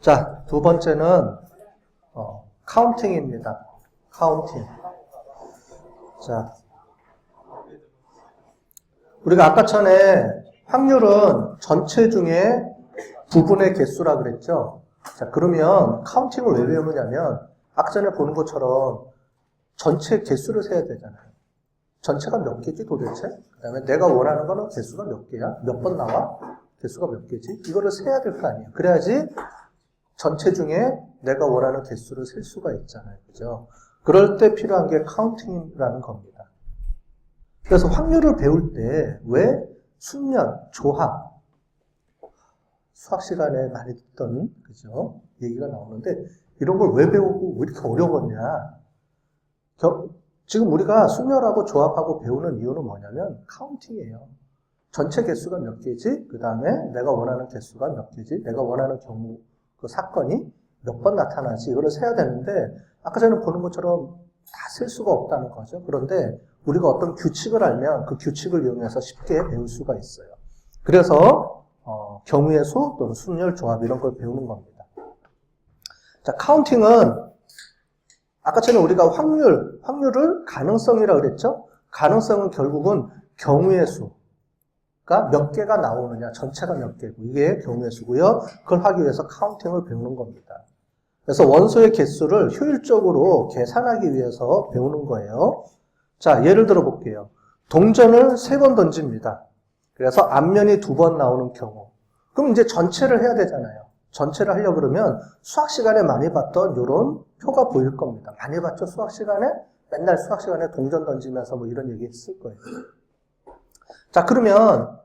자, 두 번째는 카운팅입니다. 카운팅. 자, 우리가 아까 전에 확률은 전체 중에 부분의 개수라 그랬죠. 자, 그러면 카운팅을 왜 배우느냐면 아까 전에 보는 것처럼 전체 개수를 세야 되잖아요. 전체가 몇 개지 도대체? 그 다음에 내가 원하는 거는 개수가 몇 개야? 몇 번 나와? 개수가 몇 개지? 이거를 세야 될 거 아니에요. 그래야지 전체 중에 내가 원하는 개수를 셀 수가 있잖아요. 그죠? 그럴 때 필요한 게 카운팅이라는 겁니다. 그래서 확률을 배울 때 왜 순열, 조합, 수학 시간에 많이 듣던 그죠? 얘기가 나오는데 이런 걸 왜 배우고 왜 이렇게 어려웠냐? 지금 우리가 순열하고 조합하고 배우는 이유는 뭐냐면 카운팅이에요. 전체 개수가 몇 개지? 그 다음에 내가 원하는 개수가 몇 개지? 내가 원하는 경우 그 사건이 몇 번 나타나지? 이거를 세야 되는데 아까 전에 보는 것처럼 다 셀 수가 없다는 거죠. 그런데 우리가 어떤 규칙을 알면 그 규칙을 이용해서 쉽게 배울 수가 있어요. 그래서 경우의 수 또는 순열, 조합 이런 걸 배우는 겁니다. 자, 카운팅은 아까 전에 우리가 확률을 가능성이라고 그랬죠? 가능성은 결국은 경우의 수가 몇 개가 나오느냐, 전체가 몇 개고 이게 경우의 수고요. 그걸 하기 위해서 카운팅을 배우는 겁니다. 그래서 원소의 개수를 효율적으로 계산하기 위해서 배우는 거예요. 자, 예를 들어 볼게요. 동전을 3번 던집니다. 그래서 앞면이 2번 나오는 경우. 그럼 이제 전체를 해야 되잖아요. 전체를 하려고 그러면 수학 시간에 많이 봤던 이런 표가 보일 겁니다. 많이 봤죠? 수학 시간에? 맨날 수학 시간에 동전 던지면서 뭐 이런 얘기 했을 거예요. 자, 그러면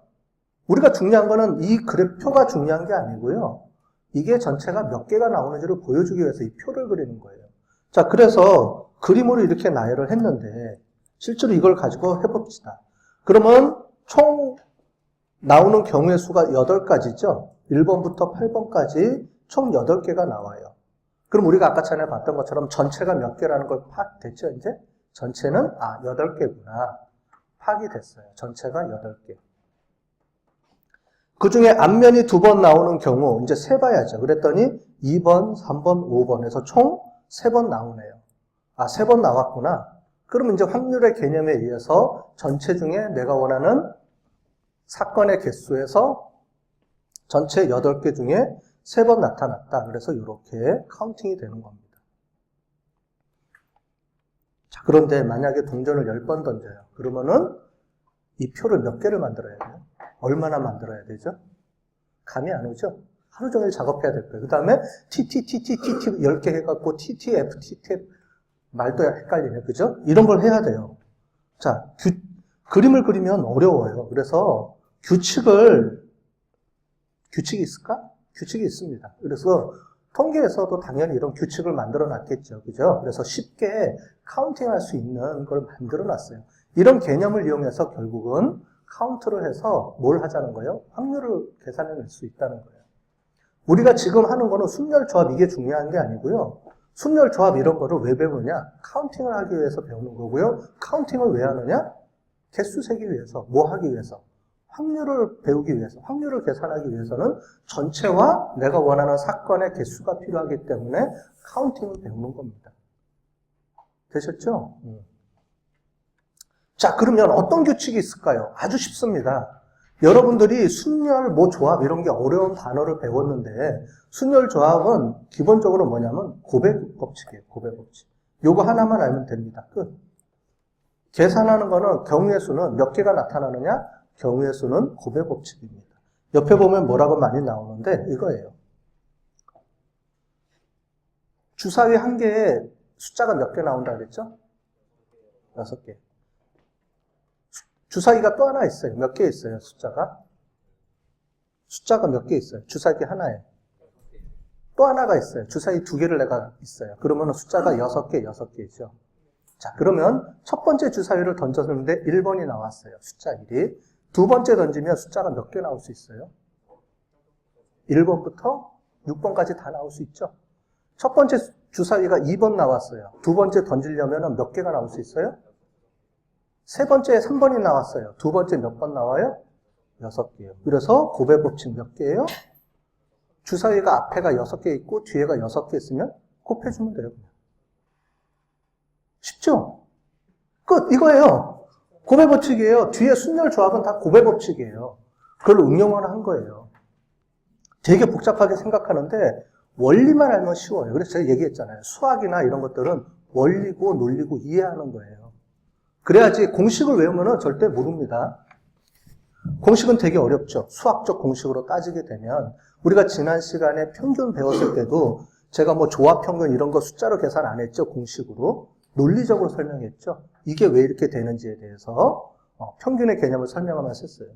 우리가 중요한 거는 이 그래프표가 중요한 게 아니고요. 이게 전체가 몇 개가 나오는지를 보여주기 위해서 이 표를 그리는 거예요. 자, 그래서 그림으로 이렇게 나열을 했는데 실제로 이걸 가지고 해봅시다. 그러면 총 나오는 경우의 수가 8가지죠? 1번부터 8번까지 총 8개가 나와요. 그럼 우리가 아까 전에 봤던 것처럼 전체가 몇 개라는 걸 파악됐죠, 이제? 전체는, 8개구나. 파악이 됐어요. 전체가 8개. 그 중에 앞면이 2번 나오는 경우, 이제 세봐야죠. 그랬더니 2번, 3번, 5번에서 총 3번 나오네요. 3번 나왔구나. 그럼 이제 확률의 개념에 의해서 전체 중에 내가 원하는 사건의 개수에서 전체 8개 중에 3번 나타났다. 그래서 이렇게 카운팅이 되는 겁니다. 자, 그런데 만약에 동전을 10번 던져요. 그러면은 이 표를 몇 개를 만들어야 돼요? 얼마나 만들어야 되죠? 감이 안 오죠? 하루 종일 작업해야 될 거예요. 그 다음에 TTTTT 10개 해갖고 TTF, TTF 말도 헷갈리네. 그죠? 이런 걸 해야 돼요. 자, 그림을 그리면 어려워요. 그래서 규칙이 있을까? 규칙이 있습니다. 그래서 통계에서도 당연히 이런 규칙을 만들어 놨겠죠. 그죠? 그래서 쉽게 카운팅 할 수 있는 걸 만들어 놨어요. 이런 개념을 이용해서 결국은 카운트를 해서 뭘 하자는 거예요? 확률을 계산해낼 수 있다는 거예요. 우리가 지금 하는 거는 순열, 조합 이게 중요한 게 아니고요. 순열, 조합 이런 거를 왜 배우느냐? 카운팅을 하기 위해서 배우는 거고요. 카운팅을 왜 하느냐? 개수 세기 위해서, 뭐 하기 위해서? 확률을 배우기 위해서, 확률을 계산하기 위해서는 전체와 내가 원하는 사건의 개수가 필요하기 때문에 카운팅을 배우는 겁니다. 되셨죠? 자, 그러면 어떤 규칙이 있을까요? 아주 쉽습니다. 여러분들이 순열, 조합 이런 게 어려운 단어를 배웠는데 순열, 조합은 기본적으로 뭐냐면 고백 법칙이에요. 고백 법칙. 요거 하나만 알면 됩니다. 끝. 계산하는 거는 경우의 수는 몇 개가 나타나느냐? 경우의 수는 고백 법칙입니다. 옆에 보면 뭐라고 많이 나오는데 이거예요. 주사위 한 개에 숫자가 몇 개 나온다 그랬죠? 6개. 주사위가 또 하나 있어요. 몇 개 있어요, 숫자가? 숫자가 몇 개 있어요? 주사위 하나에. 또 하나가 있어요. 주사위 2개를 내가 있어요. 그러면 숫자가 6개, 6개죠. 자, 그러면 첫 번째 주사위를 던졌는데 1번이 나왔어요. 숫자 1이. 두 번째 던지면 숫자가 몇 개 나올 수 있어요? 1번부터 6번까지 다 나올 수 있죠. 첫 번째 주사위가 2번 나왔어요. 두 번째 던지려면 몇 개가 나올 수 있어요? 세 번째에 3번이 나왔어요. 두 번째 몇 번 나와요? 6개요. 그래서 고배 법칙 몇 개예요? 주사위가 앞에가 6개 있고 뒤에가 6개 있으면 곱해주면 돼요. 그냥. 쉽죠? 끝! 이거예요. 곱의 법칙이에요. 뒤에 순열 조합은 다 곱의 법칙이에요. 그걸 응용을 한 거예요. 되게 복잡하게 생각하는데 원리만 알면 쉬워요. 그래서 제가 얘기했잖아요. 수학이나 이런 것들은 원리고 논리고 이해하는 거예요. 그래야지 공식을 외우면 절대 모릅니다. 공식은 되게 어렵죠. 수학적 공식으로 따지게 되면 우리가 지난 시간에 평균 배웠을 때도 제가 뭐 조합평균 이런 거 숫자로 계산 안 했죠. 공식으로. 논리적으로 설명했죠. 이게 왜 이렇게 되는지에 대해서 평균의 개념을 설명하면서 했어요.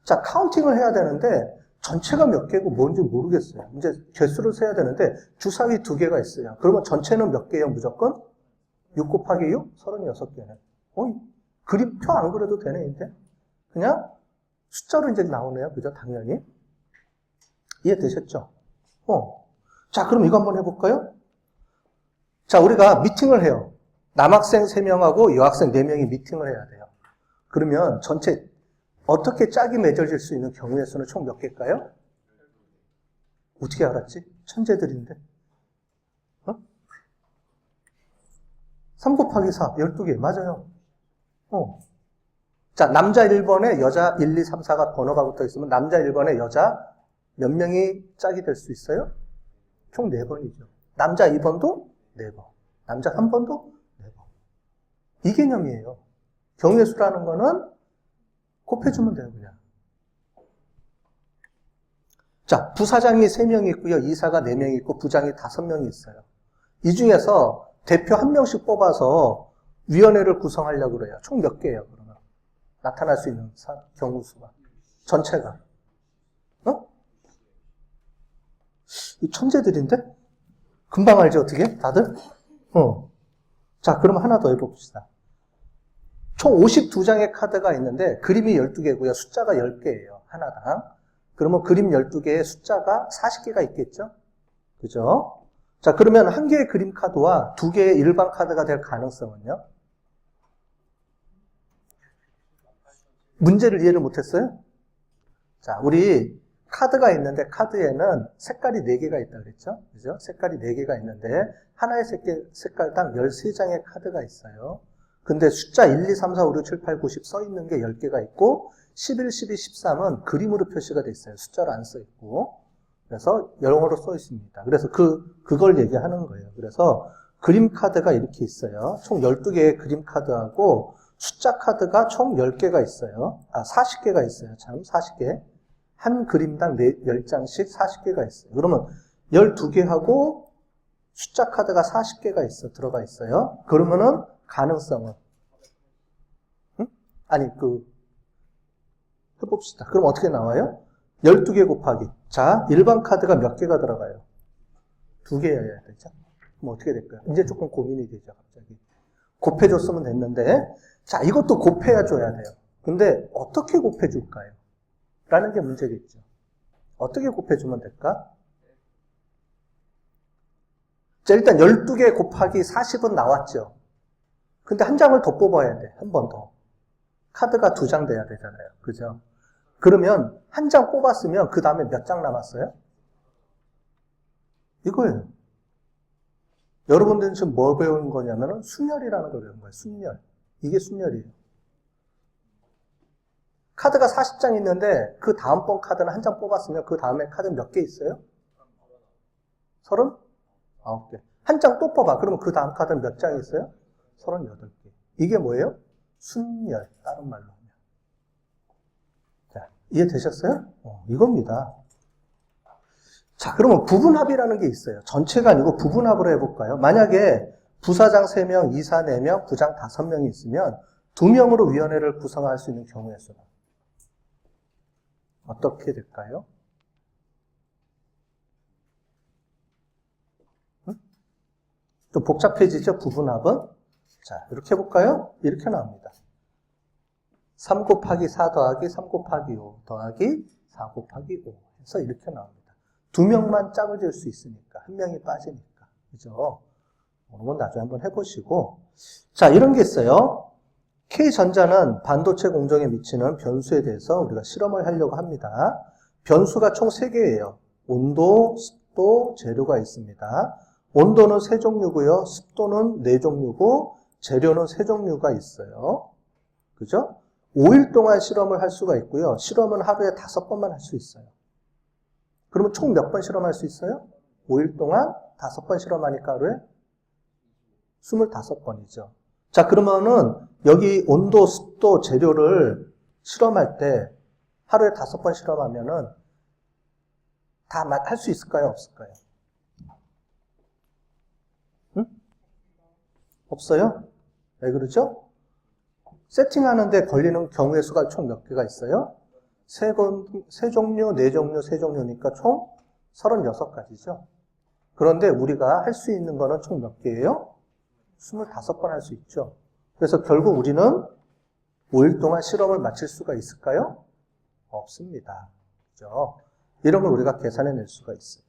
자, 카운팅을 해야 되는데 전체가 몇 개고 뭔지 모르겠어요. 이제 개수를 세야 되는데 주사위 2개가 있어요. 그러면 전체는 몇 개예요? 무조건? 6 곱하기 6? 36개네. 그림표 안 그려도 되네, 이제. 그냥 숫자로 이제 나오네요. 그죠? 당연히. 이해되셨죠? 자, 그럼 이거 한번 해볼까요? 자, 우리가 미팅을 해요. 남학생 3명하고 여학생 4명이 미팅을 해야 돼요. 그러면 전체 어떻게 짝이 맺어질 수 있는 경우의 수는 총 몇 개일까요? 어떻게 알았지? 천재들인데. 3 곱하기 4, 12개. 맞아요. 자, 남자 1번에 여자 1, 2, 3, 4가 번호가 붙어 있으면 남자 1번에 여자 몇 명이 짝이 될 수 있어요? 총 4번이죠. 남자 2번도 4번. 남자 3번도 4번. 이 개념이에요. 경우의 수라는 거는 곱해주면 돼요, 그냥. 자, 부사장이 3명이 있고요. 이사가 4명이 있고 부장이 5명이 있어요. 이 중에서 대표 1명씩 뽑아서 위원회를 구성하려고 그래요. 총 몇 개예요, 그러면? 나타날 수 있는 경우 수가. 전체가. 이 천재들인데? 금방 알지, 어떻게? 다들? 자, 그럼 하나 더 해봅시다. 총 52장의 카드가 있는데 그림이 12개고요. 숫자가 10개예요. 하나당. 그러면 그림 12개에 숫자가 40개가 있겠죠? 그죠? 자, 그러면 한 개의 그림 카드와 2개의 일반 카드가 될 가능성은요? 문제를 이해를 못했어요? 자, 우리 카드가 있는데 카드에는 색깔이 4개가 있다 그랬죠? 그죠? 색깔이 4개가 있는데 하나의 색깔당 13장의 카드가 있어요. 근데 숫자 1, 2, 3, 4, 5, 6, 7, 8, 9, 10 써 있는 게 10개가 있고 11, 12, 13은 그림으로 표시가 돼 있어요. 숫자로 안 써 있고. 그래서 영어로 써 있습니다. 그래서 그걸 얘기하는 거예요. 그래서 그림 카드가 이렇게 있어요. 총 12개의 그림 카드하고 숫자 카드가 총 10개가 있어요. 40개가 있어요. 참, 40개. 한 그림당 10장씩 40개가 있어요. 그러면 12개하고 숫자 카드가 40개가 들어가 있어요. 그러면은 가능성은? 해봅시다. 그럼 어떻게 나와요? 12개 곱하기. 자, 일반 카드가 몇 개가 들어가요? 2개여야 되죠? 그럼 어떻게 될까요? 이제 조금 고민이 되죠, 갑자기. 곱해줬으면 됐는데, 자, 이것도 곱해줘야 돼요. 근데 어떻게 곱해줄까요? 라는 게 문제겠죠. 어떻게 곱해주면 될까? 자, 일단 12개 곱하기 40은 나왔죠. 근데 한 장을 더 뽑아야 돼. 한 번 더. 카드가 2장 돼야 되잖아요. 그죠? 그러면 한 장 뽑았으면 그 다음에 몇 장 남았어요? 이거예요. 여러분들은 지금 뭐 배운 거냐면은 순열이라는 걸 배운 거예요. 순열. 이게 순열이에요. 카드가 40장 있는데 그 다음번 카드는 한 장 뽑았으면 그 다음에 카드는 몇 개 있어요? 39개. 한 장 또 뽑아. 그러면 그 다음 카드는 몇 장 있어요? 38개. 이게 뭐예요? 순열. 다른 말로 하면. 자, 이해되셨어요? 이겁니다. 자, 그러면 부분합이라는 게 있어요. 전체가 아니고 부분합으로 해볼까요? 만약에 부사장 3명, 이사 4명, 부장 5명이 있으면 2명으로 위원회를 구성할 수 있는 경우의 수는 어떻게 될까요? 좀 복잡해지죠? 부분합은? 자, 이렇게 해볼까요? 이렇게 나옵니다. 3 곱하기 4 더하기 3 곱하기 5 더하기 4 곱하기 5 해서 이렇게 나옵니다. 2명만 짝을 지을 수 있으니까. 1명이 빠지니까. 그죠? 그건 나중에 한번 해보시고. 자, 이런 게 있어요. K전자는 반도체 공정에 미치는 변수에 대해서 우리가 실험을 하려고 합니다. 변수가 총 3개예요. 온도, 습도, 재료가 있습니다. 온도는 세 종류고요. 습도는 네 종류고 재료는 세 종류가 있어요. 그죠? 5일 동안 실험을 할 수가 있고요. 실험은 하루에 5번만 할 수 있어요. 그러면 총 몇 번 실험할 수 있어요? 5일 동안 5번 실험하니까 하루에 25번이죠. 자, 그러면은 여기 온도, 습도, 재료를 실험할 때 하루에 5번 실험하면은 다 할 수 있을까요? 없을까요? 응? 없어요? 왜 그러죠? 세팅하는데 걸리는 경우의 수가 총 몇 개가 있어요? 세 종류, 네 종류, 세 종류니까 총 36가지죠. 그런데 우리가 할 수 있는 거는 총 몇 개예요? 25번 할 수 있죠. 그래서 결국 우리는 5일 동안 실험을 마칠 수가 있을까요? 없습니다. 그죠? 이런 걸 우리가 계산해낼 수가 있어요.